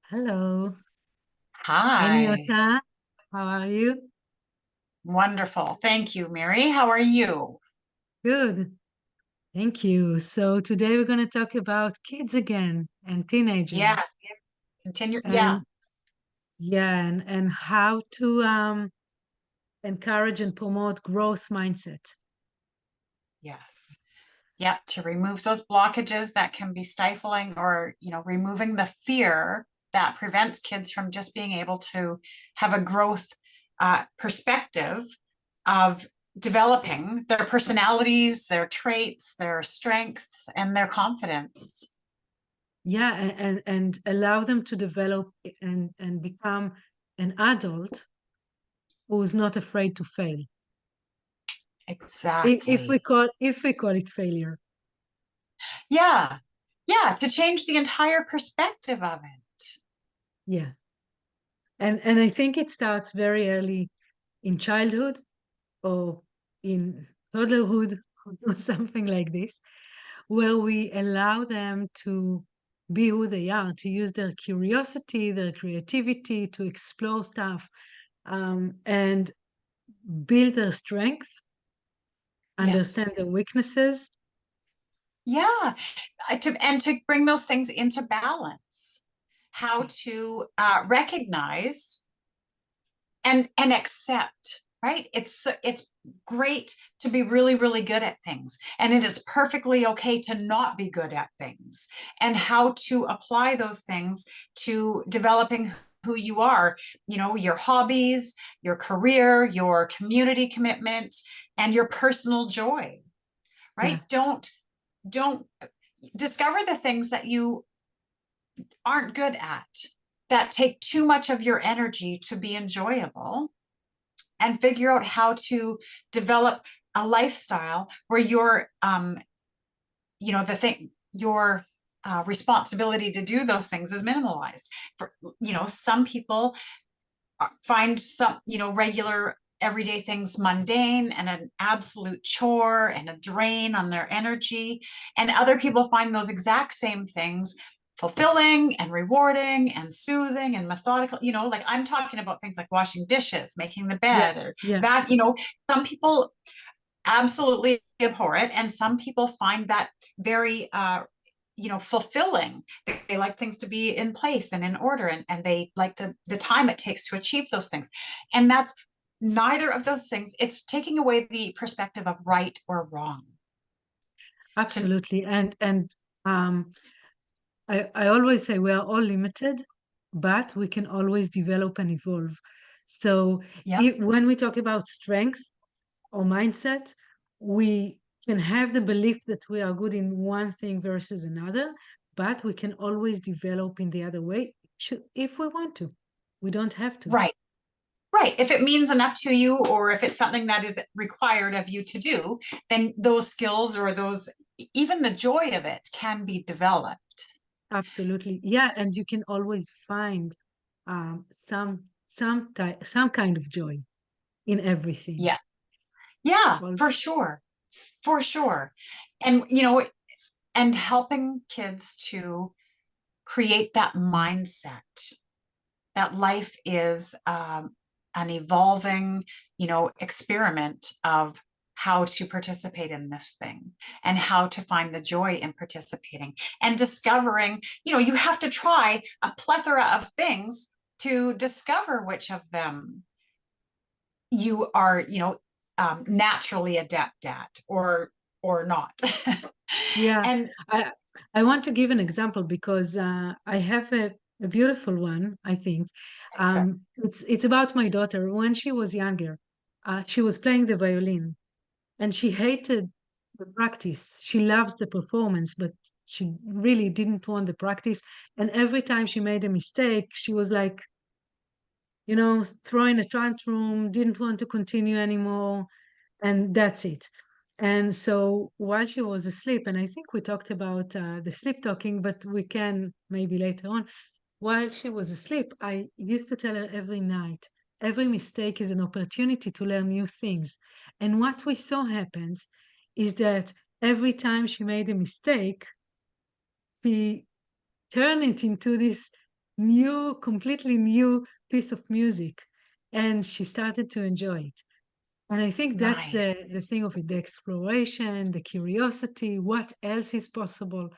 Hello, Miri Hi. Neota. How are you? Wonderful. Thank you, Miri. How are you? Good, thank you. So today we're going to talk about kids again and Yeah, teenagers, continue. Yeah, and yeah, and how to encourage and promote growth mindset. yes. Yeah, to remove those blockages that can be stifling or, removing the fear that prevents kids from just being able to have a growth perspective of developing their personalities, their traits, their strengths, and their confidence. Yeah, and allow them to develop and become an adult who is not afraid to fail. If we Exactly. call it failure. Yeah. Yeah, to change the entire perspective of it. Yeah. And I think it starts very early in childhood or in toddlerhood or something like this, where we allow them to be who they are, to use their curiosity, their creativity, to explore stuff, and build their strength, Yes. understand their weaknesses. Yeah. And to bring those things into balance, how to recognize and accept, right? It's great to be really, really good at things, and it is perfectly okay to not be good at things, and how to apply those things to developing who you are, your hobbies, your career, your community commitment, and your personal joy, Yeah, right? Don't discover the things that you aren't good at, that take too much of your energy to be enjoyable, and figure out how to develop a lifestyle where the thing, your responsibility to do those things is minimalized. For, some people find some, regular everyday things mundane and an absolute chore and a drain on their energy. And other people find those exact same things fulfilling and rewarding and soothing and methodical. Like I'm talking about things like washing dishes, making the yeah, bed, or yeah, that, some people absolutely abhor it. And some people find that very, fulfilling. They like things to be in place and in order, and they like the time it takes to achieve those things. And that's neither of those things. It's taking away the perspective of right or wrong. To absolutely. And um, I always say we are all limited, but we can always develop and evolve. So yeah, when we talk about strength or mindset, we can have the belief that we are good in one thing versus another, but we can always develop in the other way if we want to. We don't have to. right. Right. If it means enough to you, or if it's something that is required of you to do, then those skills or those, even the joy of it, can be developed. Absolutely. Yeah, and you can always find some kind of joy in everything. Yeah. Yeah, Well, for sure. For sure. And, and helping kids to create that mindset that life is an evolving, experiment of how to participate in this thing and how to find the joy in participating and discovering, you have to try a plethora of things to discover which of them you are, naturally adept at, or not. yeah, And I I want to give an example because I have a beautiful one, I think. It's about my daughter. When she was younger, she was playing the violin and she hated the practice. She loves the performance, but she really didn't want the practice. And every time she made a mistake, she was like, throwing a tantrum, didn't want to continue anymore, and that's it. And so while she was asleep, and I think we talked about the sleep talking, but we can maybe later on. While she was asleep, I used to tell her every night, every mistake is an opportunity to learn new things. And what we saw happens is that every time she made a mistake, she turned it into this completely new piece of music, and she started to enjoy it. And I think that's Nice. the thing of it, the exploration, the curiosity, what else is possible,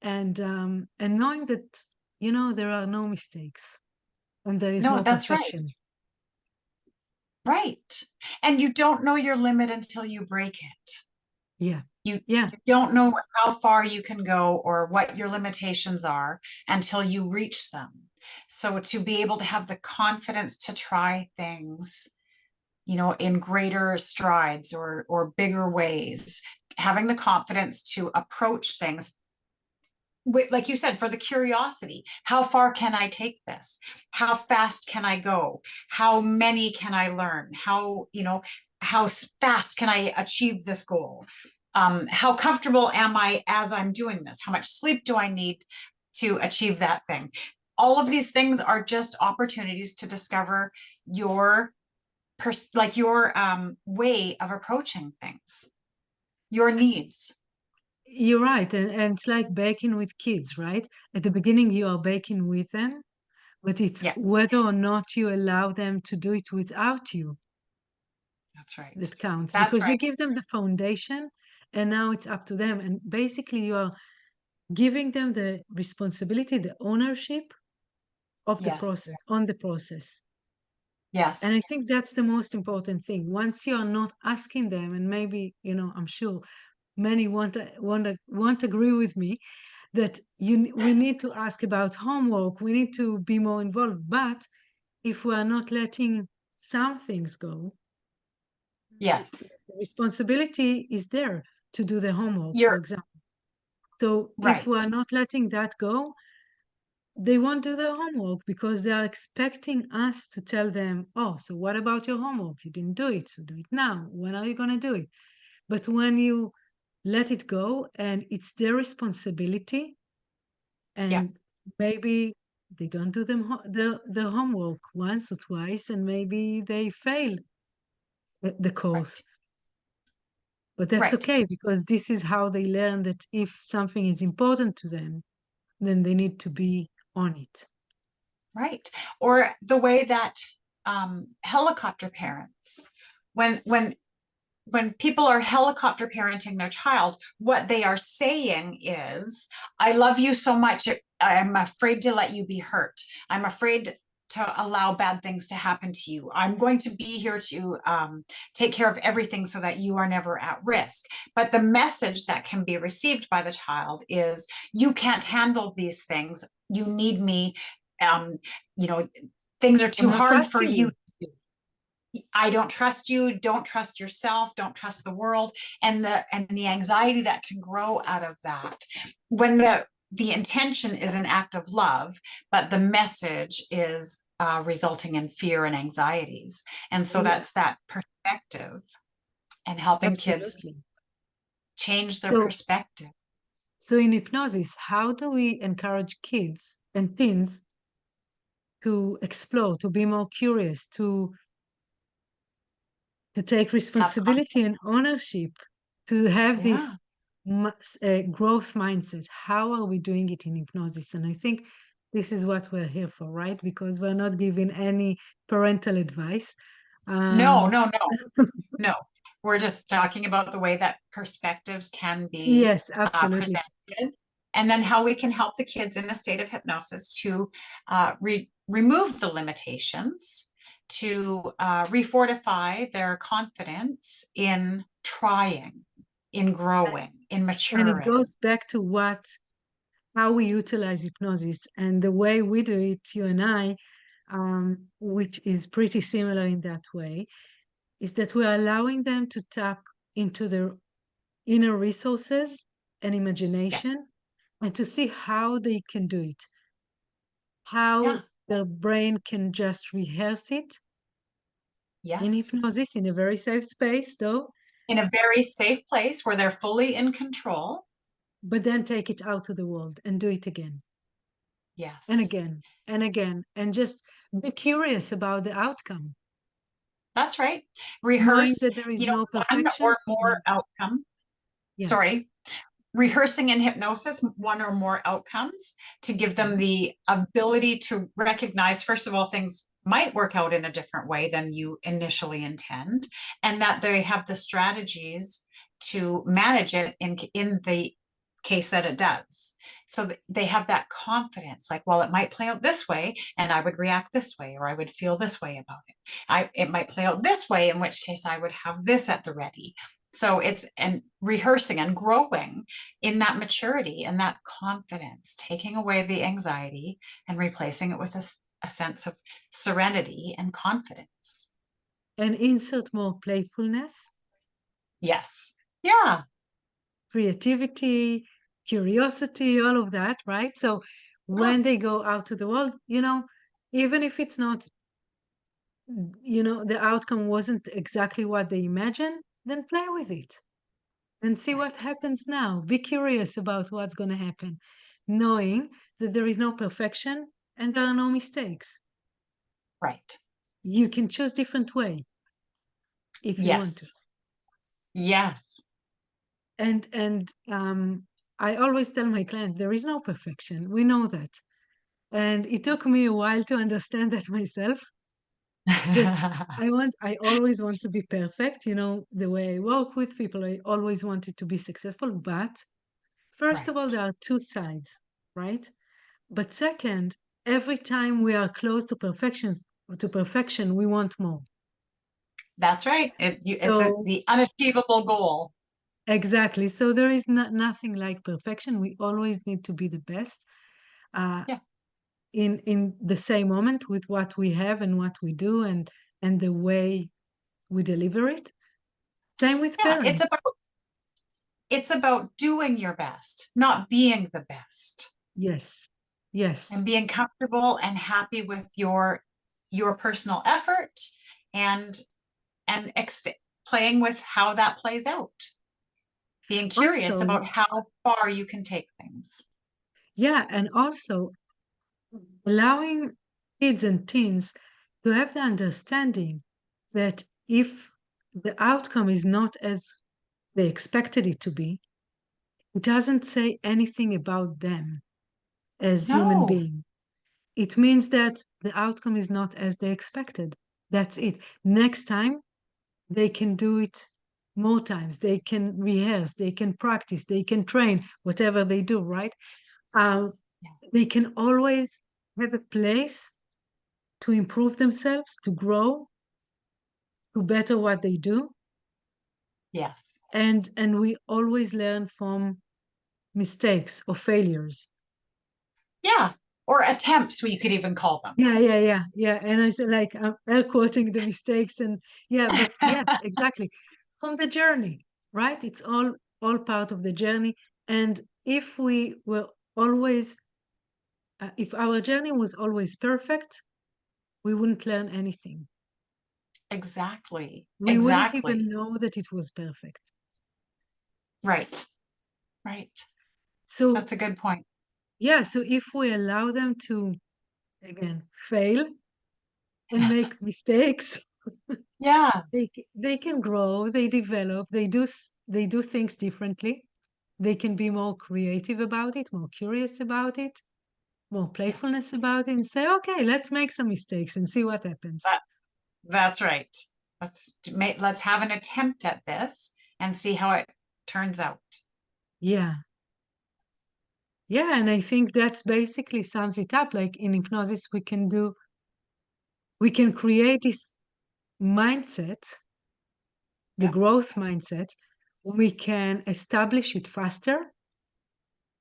and knowing that, there are no mistakes and there is No, no that's right. perfection. Right. And you don't know your limit until you break it. Yeah. You, Yeah. you don't know how far you can go or what your limitations are until you reach them. So to be able to have the confidence to try things, in greater strides or bigger ways, having the confidence to approach things like you said, for the curiosity. How far can I take this? How fast can I go? How many can I learn? How fast can I achieve this goal? How comfortable am I as I'm doing this? How much sleep do I need to achieve that thing? All of these things are just opportunities to discover your way of approaching things, your needs. You're right. And it's like baking with kids, right? At the beginning, you are baking with them, but it's Yeah, whether or not you allow them to do it without you that's right. that counts, That's because you right. give them the foundation and now it's up to them. And basically, you are giving them the responsibility, the ownership of the Yes. process, on the process. And I Yes. think that's the most important thing. Once you are not asking them, and maybe, I'm sure many won't agree with me, that we need to ask about homework, we need to be more involved. But if we are not letting some things go, Yes. the responsibility is there to do the homework, for You're example. So if we right. are not letting that go, they won't do their homework because they are expecting us to tell them, oh, so what about your homework? You didn't do it, so do it now. When are you going to do it? But when you let it go and it's their responsibility, Yeah. and maybe they don't do their homework once or twice, and maybe they fail the course. Right. But that's Right. okay, because this is how they learn that if something is important to them, then they need to be on it. Right. Or the way that helicopter parents, when when people are helicopter parenting their child, what they are saying is, I love you so much, I'm afraid to let you be hurt. I'm afraid to allow bad things to happen to you. I'm going to be here to take care of everything so that you are never at risk. But the message that can be received by the child is, you can't handle these things. You need me. Um, you know, things are I'm too not hard for trusting you you. to do. I don't trust you, don't trust yourself, don't trust the world, and the anxiety that can grow out of that when the intention is an act of love, but the message is resulting in fear and anxieties. And so Yeah, that's that perspective and helping kids absolutely. change their So, perspective. so in hypnosis, how do we encourage kids and teens to explore, to be more curious, to take Have responsibility and ownership, to have yeah. this growth mindset? How are we doing it in hypnosis? And I think this is what we're here for, right? Because we're not giving any parental advice. No, Um, no, no, no. We're just talking about the way that perspectives can be yes, absolutely. presented, and then how we can help the kids in a state of hypnosis to remove the limitations, to refortify their confidence in trying, in growing, in And it maturing. goes back to how we utilize hypnosis and the way we do it, you and I, which is pretty similar in that way, is that we're allowing them to tap into their inner resources and Yeah, imagination, and to see how they can do it, yeah, how their brain can just rehearse it in yes. hypnosis in a very safe space, though, In a very safe place where they're fully in control. but then take it out to the world and do it again and Yes, again and again, and just be curious about the outcome, that's right. knowing Rehearse, that there is no one perfection. or more outcomes. Yeah. Sorry. rehearsing in hypnosis one or more outcomes to give them the ability to recognize, first of all, things might work out in a different way than you initially intend, and that they have the strategies to manage it in the case that it does. So they have that confidence, like, well, it might play out this way, and I would react this way, or I would feel this way about it. It might play out this way, in which case I would have this at the ready. So it's and rehearsing and growing in that maturity and that confidence, taking away the anxiety and replacing it with a sense of serenity and confidence. And insert more playfulness, Yes. Yeah. creativity, curiosity, all of that, right? So Yeah. when they go out to the world, even if it's not, the outcome wasn't exactly what they imagined, then play with it and see what Right. happens now. Be curious about what's going to happen, knowing that there is no perfection and there are no mistakes. Right. You can choose different way if you want to. Yes. Yes. And I always tell my client there is no perfection. We know that. And it took me a while to understand that myself. That I always want to be perfect. The way I work with people, I always wanted to be successful. But first of all, Right. there are two sides, right? But second, every time we are close to perfection, we want more. That's right. It's So the unachievable goal. exactly. So there is nothing like perfection. We always need to be the best. Uh, Yeah. in the same moment with what we have and what we do and the way we deliver it. Same with Yeah. parents. It's about doing your best, not being the best, Yes. Yes. and being comfortable and happy with your personal effort and and ex- playing with how that plays out, being curious Also, about how far you can take things. yeah, and also allowing kids and teens to have the understanding that if the outcome is not as they expected it to be, it doesn't say anything about them as human No. beings. It means that the outcome is not as they expected. That's it. Next time, they can do it more times. They can rehearse, they can practice, they can train, whatever they do, right? Um, Yeah. they can always have a place to improve themselves, to grow, to better what they do. Yes. And we always learn from mistakes or failures. Yeah. Or attempts, we could even call them. Yeah. And I said, like, I'm air quoting the mistakes, and yeah, but yes, exactly. From the journey, right? It's all part of the journey. And if we were always, if our journey was always perfect, we wouldn't learn anything. Exactly. We wouldn't even Exactly. know that it was perfect. Right. Right. So That's a good point. yeah, so if we allow them to, again, fail and make mistakes, Yeah. they can grow, they develop, they do things differently. They can be more creative about it, more curious about it, more Yeah. playfulness about it, and say, okay, let's make some mistakes and see what happens. That, that's right. Let's have an attempt at this and see how it turns out. Yeah. Yeah, and I think that's basically sums it up. Like in hypnosis, we can create this mindset, the Yeah. growth mindset. We can establish it faster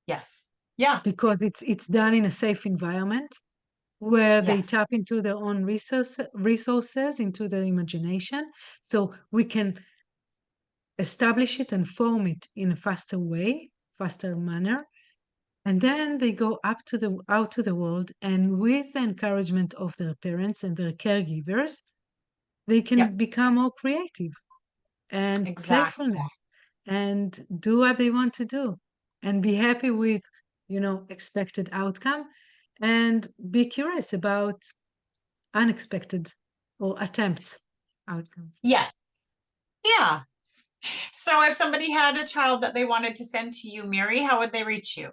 Yes. Yeah. because it's done in a safe environment where they Yes. tap into their own resources, into their imagination. So we can establish it and form it in a faster way, faster manner. And then they go out to the world, and with the encouragement of their parents and their caregivers, they Yep. can become more creative and Exactly. playfulness and do what they want to do and be happy with, expected outcome and be curious about unexpected or attempts outcomes. Yes. Yeah. So if somebody had a child that they wanted to send to you, Miri, how would they reach you?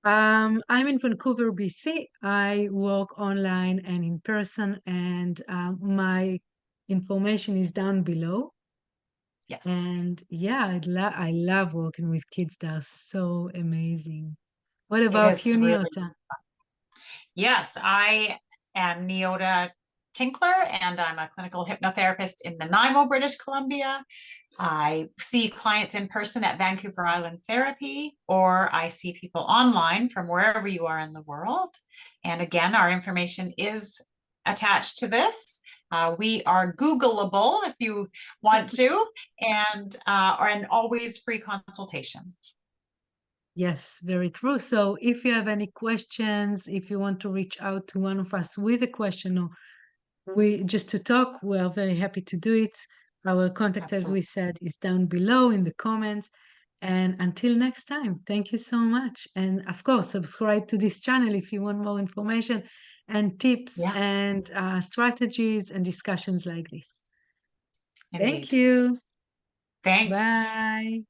I'm in Vancouver, BC. I work online and in person, and my information is down below. Yes, And yeah, I love working with kids. They're so amazing. What it about you, is really. Neota? Yes, I am Neota Tinkler, and I'm a clinical hypnotherapist in Nanaimo, British Columbia. I see clients in person at Vancouver Island Therapy, or I see people online from wherever you are in the world. And again, our information is attached to this. We are Googleable if you want to, and always free consultations. Yes, very true. So if you have any questions, if you want to reach out to one of us with a question or we just to talk, we are very happy to do it. Our contact, as Absolutely. we said, is down below in the comments. And until next time, thank you so much. And of course, subscribe to this channel if you want more information and tips Yeah, and strategies and discussions like this. Thank indeed. you. Thanks. Bye.